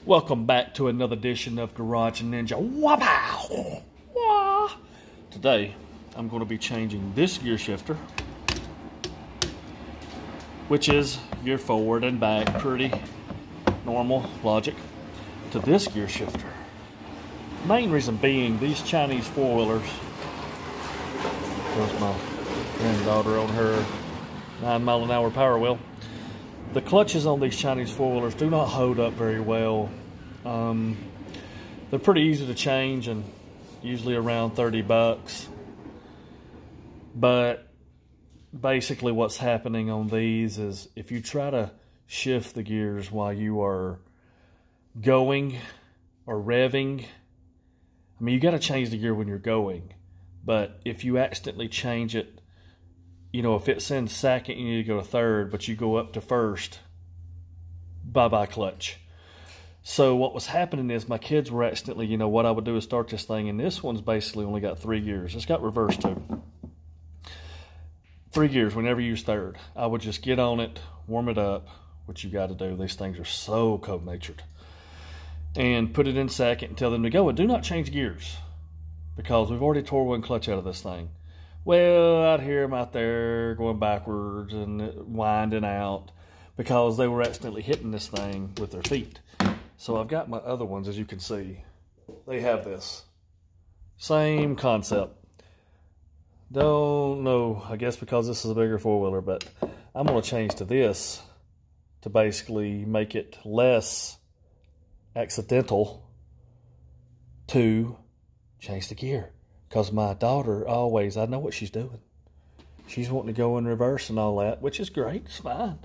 Welcome back to another edition of Garage Ninja. Wapow! Wah! Today, I'm going to be changing this gear shifter, which is gear forward and back, pretty normal logic, to this gear shifter. Main reason being, these Chinese four-wheelers, there's my granddaughter on her 9-mile-an-hour power wheel. The clutches on these Chinese four-wheelers do not hold up very well. They're pretty easy to change and usually around 30 bucks. But basically what's happening on these is if you try to shift the gears while you are going or revving, I mean, you got to change the gear when you're going. But if you accidentally change it, you know, if it's in second, you need to go to third, but you go up to first, bye-bye clutch. So what was happening is my kids were accidentally, you know, what I would do is start this thing, and this one's basically only got 3 gears. It's got reverse too. 3 gears, we never use third. I would just get on it, warm it up, which you got to do. These things are so cold-natured. And put it in second and tell them to go. And do not change gears, because we've already tore one clutch out of this thing. Well, I'd hear them out there going backwards and winding out because they were accidentally hitting this thing with their feet. So I've got my other ones, as you can see. They have this. Same concept. Don't know, I guess because this is a bigger four-wheeler, but I'm going to change to this to basically make it less accidental to change the gear. Because my daughter always, I know what she's doing. She's wanting to go in reverse and all that, which is great, it's fine.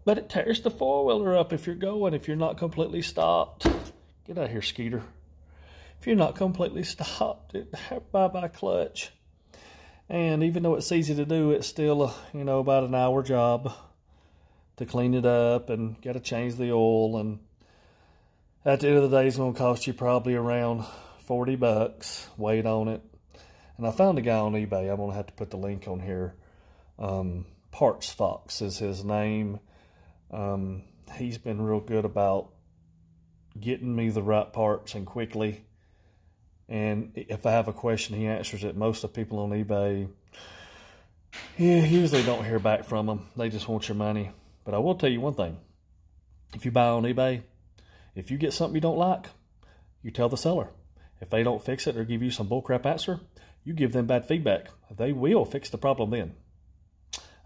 But it tears the four-wheeler up if you're going, if you're not completely stopped. Get out of here, Skeeter. If you're not completely stopped, bye-bye clutch. And even though it's easy to do, it's still, you know, about an hour job to clean it up and got to change the oil. And at the end of the day, it's going to cost you probably around 40 bucks, wait on it. And I found a guy on eBay. I'm going to have to put the link on here. Parts Fox is his name. He's been real good about getting me the right parts and quickly. And if I have a question, he answers it. Most of the people on eBay, yeah, usually don't hear back from them. They just want your money. But I will tell you one thing. If you buy on eBay, if you get something you don't like, you tell the seller. If they don't fix it or give you some bullcrap answer, you give them bad feedback. They will fix the problem then.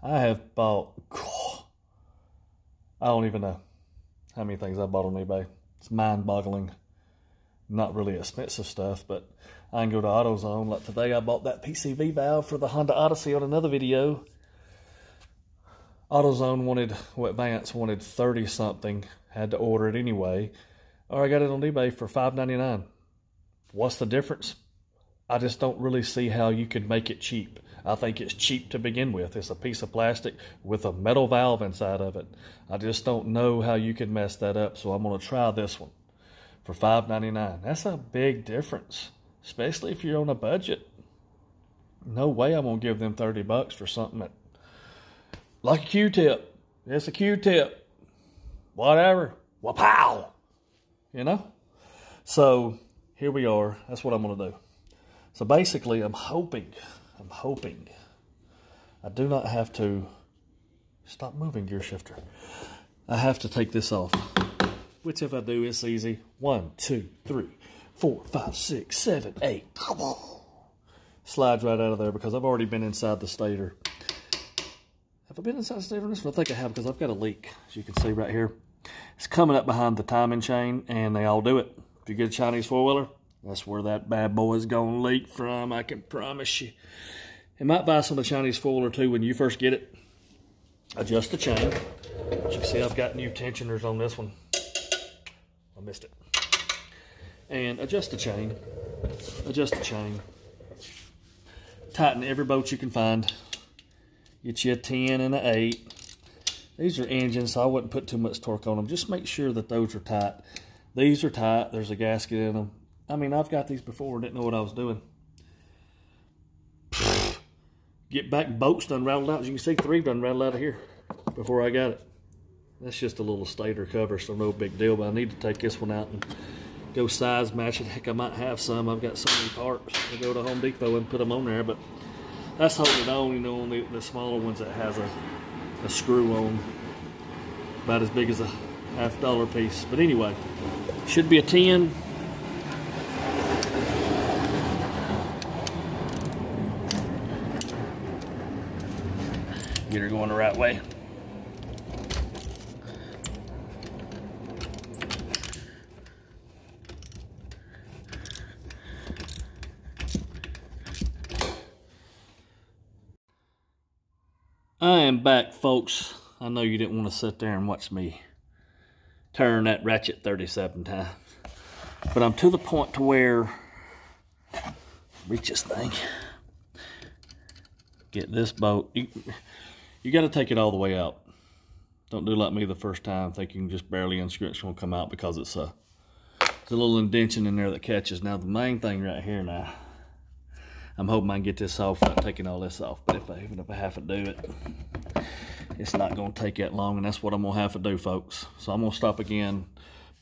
I have bought, I don't even know how many things I bought on eBay. It's mind-boggling. Not really expensive stuff, but I can go to AutoZone. Like today, I bought that PCV valve for the Honda Odyssey on another video. AutoZone wanted, well, Vance wanted 30-something. Had to order it anyway. Or I got it on eBay for $5.99. What's the difference? I just don't really see how you could make it cheap. I think it's cheap to begin with. It's a piece of plastic with a metal valve inside of it. I just don't know how you could mess that up, so I'm going to try this one for $5.99. That's a big difference, especially if you're on a budget. No way I'm going to give them 30 bucks for something that, like a Q-tip. It's a Q-tip. Whatever. Wapow! You know? So here we are. That's what I'm going to do. So basically, I'm hoping I do not have to stop moving gear shifter. I have to take this off, which if I do, it's easy. 1, 2, 3, 4, 5, 6, 7, 8. Come on. Slides right out of there because I've already been inside the stator. Have I been inside the stator on this one? I think I have because I've got a leak, as you can see right here. It's coming up behind the timing chain, and they all do it. If you get a Chinese four-wheeler, that's where that bad boy is going to leak from, I can promise you. It might buy some of the Chinese four-wheeler too when you first get it. Adjust the chain. As you can see, I've got new tensioners on this one. I missed it. And adjust the chain. Adjust the chain. Tighten every bolt you can find. Get you a 10 and an 8. These are engines, so I wouldn't put too much torque on them. Just make sure that those are tight. These are tight. There's a gasket in them. I mean, I've got these before. Didn't know what I was doing. Get back, bolts done rattled out. As you can see, 3 done rattled out of here before I got it. That's just a little stator cover, so no big deal, but I need to take this one out and go size match it. Heck, I might have some. I've got so many parts. I'll go to Home Depot and put them on there, but that's holding on, you know, on the smaller ones that has a screw on, about as big as a $50 piece. But anyway, should be a 10. Get her going the right way. I am back, folks. I know you didn't want to sit there and watch me turn that ratchet 37 times, but I'm to the point to where, reach this thing, get this bolt. You got to take it all the way out. Don't do like me the first time, think you can just barely unscrew it, it's going to come out, because there's a little indentation in there that catches. Now the main thing right here now, I'm hoping I can get this off without taking all this off, but even if I have to do it, it's not going to take that long, and that's what I'm going to have to do, folks. So I'm going to stop again.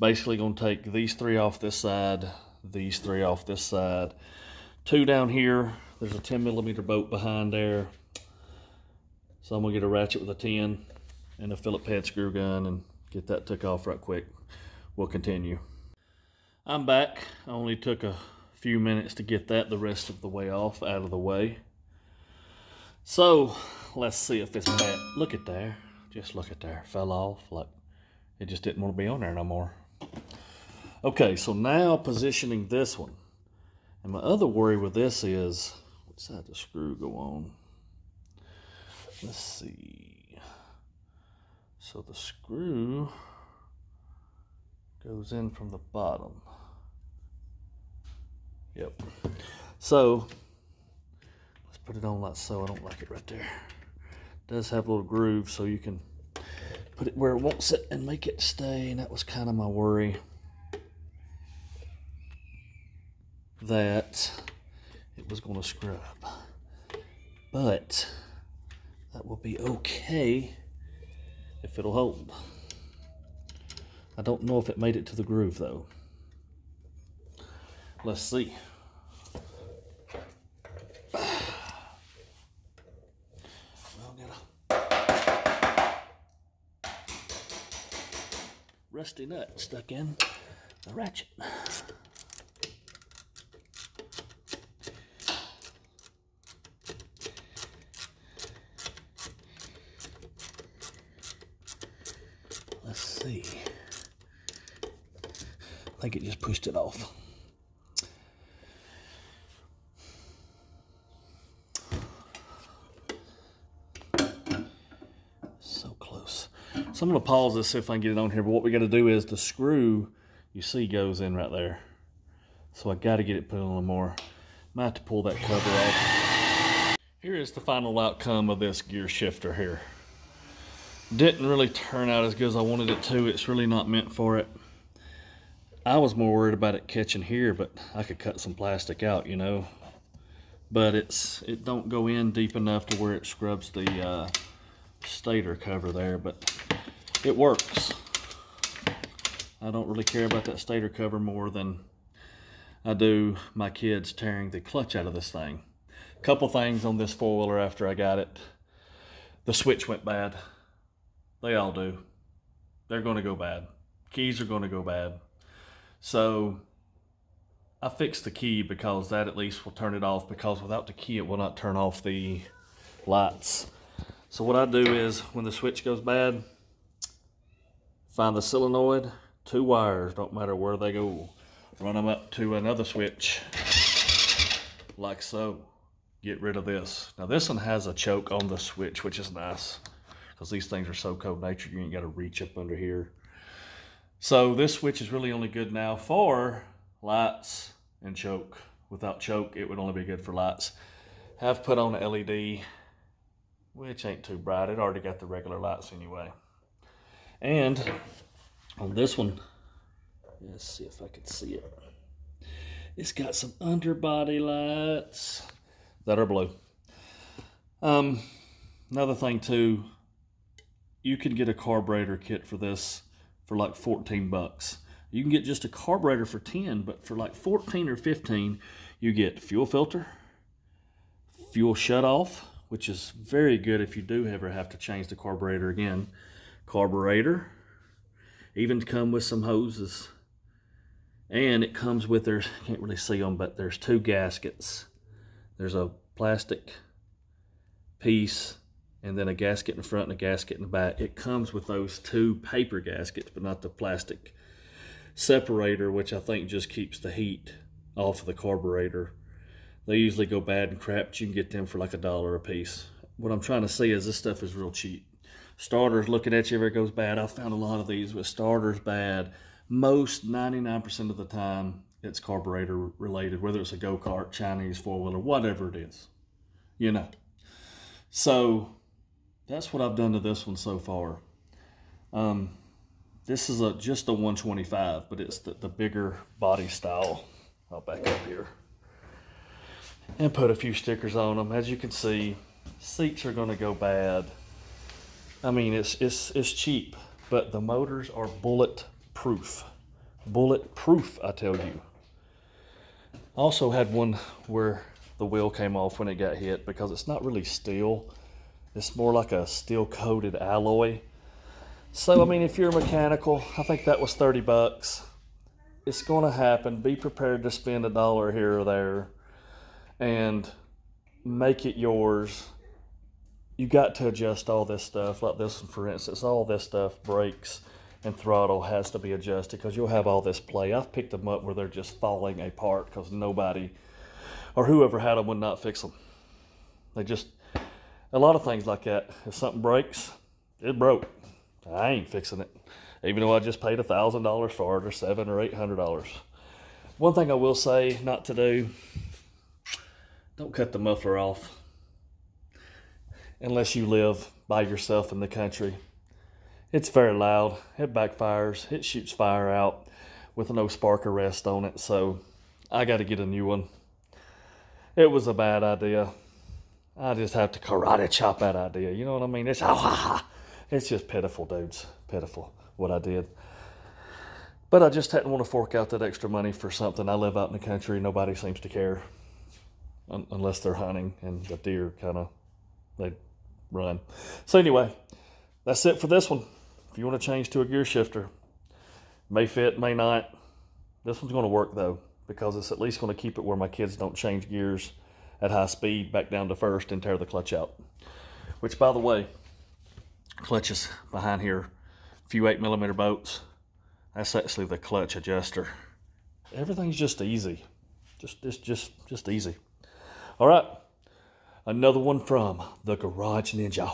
Basically going to take these 3 off this side, these 3 off this side, 2 down here. There's a 10mm bolt behind there. So I'm going to get a ratchet with a 10 and a Phillips head screw gun and get that took off right quick. We'll continue. I'm back. I only took a few minutes to get that the rest of the way off, out of the way. So let's see if it's bad. Look at there. Just look at there. Fell off. Like it just didn't want to be on there no more. Okay, so now positioning this one. And my other worry with this is, what side the screw go on? Let's see. So the screw goes in from the bottom. Yep. So let's put it on like so. I don't like it right there. It does have a little groove, so you can put it where it won't sit and make it stay. And that was kind of my worry, that it was going to scrub. But that will be okay if it'll hold. I don't know if it made it to the groove though. Let's see. Well, got a rusty nut stuck in the ratchet. Let's see. I think it just pushed it off. So I'm going to pause this, see if I can get it on here. But what we got to do is the screw, you see, goes in right there. So I got to get it put on a little more. Might have to pull that cover off. Here is the final outcome of this gear shifter here. Didn't really turn out as good as I wanted it to. It's really not meant for it. I was more worried about it catching here, but I could cut some plastic out, you know. But it don't go in deep enough to where it scrubs the stator cover there, but it works. I don't really care about that stator cover more than I do my kids tearing the clutch out of this thing. Couple things on this four-wheeler after I got it. The switch went bad. They all do. They're going to go bad. Keys are going to go bad. So I fixed the key because that at least will turn it off, because without the key it will not turn off the lights. So what I do is when the switch goes bad, find the solenoid, 2 wires, don't matter where they go, run them up to another switch like so. Get rid of this. Now this one has a choke on the switch, which is nice because these things are so cold-natured you ain't got to reach up under here. So this switch is really only good now for lights and choke. Without choke, it would only be good for lights. Have put on a LED, which ain't too bright. It already got the regular lights anyway. And on this one, let's see if I can see it. It's got some underbody lights that are blue. Another thing too, you can get a carburetor kit for this for like 14 bucks. You can get just a carburetor for 10, but for like 14 or 15, you get fuel filter, fuel shutoff, which is very good if you do ever have to change the carburetor again. Carburetor, even come with some hoses. And it comes with, can't really see them, but there's 2 gaskets. There's a plastic piece and then a gasket in the front and a gasket in the back. It comes with those 2 paper gaskets, but not the plastic separator, which I think just keeps the heat off of the carburetor. They usually go bad and crap, but you can get them for like $1 a piece. What I'm trying to say is this stuff is real cheap. Starters looking at you if it goes bad. I found a lot of these with starters bad. Most 99% of the time it's carburetor related, whether it's a go-kart, Chinese, 4-wheeler, whatever it is, you know. So that's what I've done to this one so far. This is just a 125, but it's the bigger body style. I'll back up here and put a few stickers on them. As you can see, seats are going to go bad. I mean, it's cheap, but the motors are bulletproof. Bulletproof, I tell you. Also had one where the wheel came off when it got hit because it's not really steel. It's more like a steel-coated alloy. So, I mean, if you're mechanical, I think that was 30 bucks. It's going to happen. Be prepared to spend $1 here or there and make it yours. You got to adjust all this stuff. Like this one, for instance, all this stuff, brakes and throttle has to be adjusted because you'll have all this play. I've picked them up where they're just falling apart because nobody or whoever had them would not fix them. They just, a lot of things like that. If something breaks, it broke. I ain't fixing it, even though I just paid $1,000 for it, or $700 or $800. One thing I will say not to do, don't cut the muffler off unless you live by yourself in the country. It's very loud, it backfires, it shoots fire out with no spark arrest on it, so I got to get a new one. It was a bad idea. I just have to karate chop that idea, you know what I mean? It's just pitiful, dudes, pitiful what I did. But I just hadn't want to fork out that extra money for something. I live out in the country, nobody seems to care unless they're hunting, and the deer kind of, they run. So anyway, that's it for this one. If you want to change to a gear shifter, may fit, may not. This one's going to work though, because it's at least going to keep it where my kids don't change gears at high speed back down to first and tear the clutch out. Which, by the way, clutch is behind here. A few 8mm bolts. That's actually the clutch adjuster. Everything's just easy. Just easy. All right, another one from the Garage Ninja.